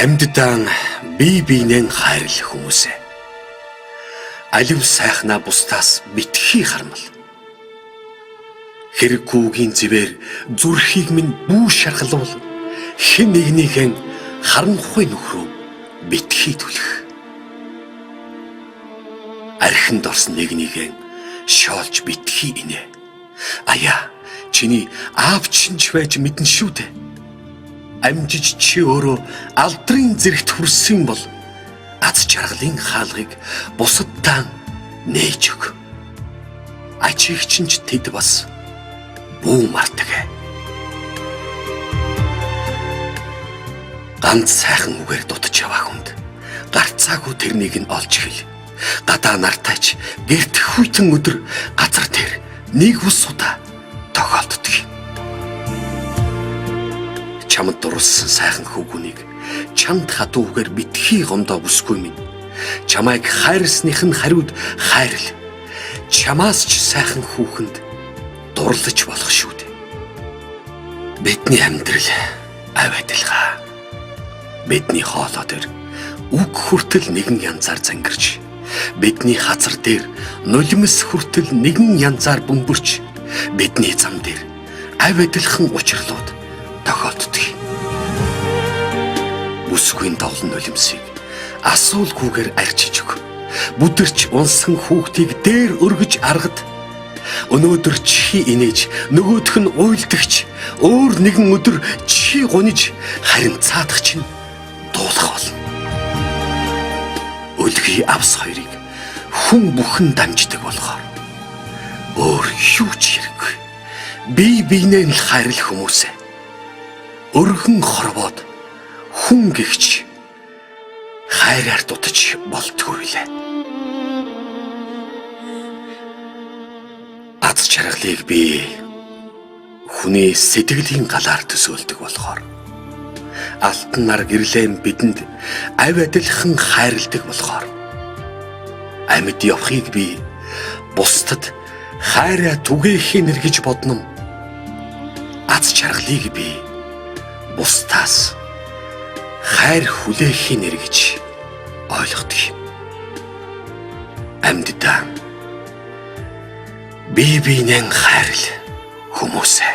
Амьддаан бие биенээ хайрлах хүмүүсээ. Алив сайхнаа бусдаас битгий хармал. Хэрэггүйгийн зэвэр зүрхийг минь бүү шаргалвал хэн нэгнийхэн харанхуй нөхрөө битгий түлх. Архинд орсон нэгнийхэн шоолж битгий инэ. Аяа, чиний аав чинь ч байж мэдэн шүү дээ. Амжиж чи өөрөө алдрын зэрэгт хүрсэн бол аз жаргалын хаалгыг бусадтаа нээж өг. Ачиг чинь ч тэд бас бүү мартаг. Ганц сайхан үгээр дутж яваа хүнд гарцаагүй тэрнийг нь олж хэл. Гадаа нартайч гэрт хүйтэн өдөр газар дээр нэг ус удаа тохиолддог. Чамд дурлсан сайхан хүүгүнийг чамд хатуугаар битгий гомдоо бүсгүй минь. Чамайг хайрлсных нь хариуд хайрл. Чамаас ч сайхан хүүхэнд дурлаж болох шүү дээ. Бидний амьдрал авь адилгаа. Бидний хоолой дээр үг хүртэл нэгэн янзаар зангирч, бидний хазар дээр нулимс хүртэл нэгэн янзаар бөмбөрч, бидний зам дээр авь адилхан учрлууд тохиолддог. Бүсгүй давлан нулимсыг асуулгүйгээр арчиж өг. Бүдэрч унсан хүүхдийг дээр өргөж аргад. Өнөөдөр чихи инээж, нөгөөх нь уйлдагч, өөр нэгэн өдөр чихи гуниж, харин цаадах чинь дуулах болно. Өлгий авс хоёрыг хүн бүхэн дамждаг болохоор өөр юу ч хэрэггүй. Бие биенээ л хайрлах хүмүүсээ. Өргөн хорвоод хүн гихч хайраар дутаж болтгүй лээ. Аз жаргалыг би хүний сэтгэлийн галаар төсөөлдөг болохоор, алтан нар гэрлэн бидэнд авь адилхан хайрладаг болохоор, амьд явахыг би бусдад хайраа түгээхийнэр гэж бодном. Аз жаргалыг би бусдаас хайр хүлээхийнэр гэж ойлгодог юм. Амьддаа бие биенээ хайрл хүмүүсээ.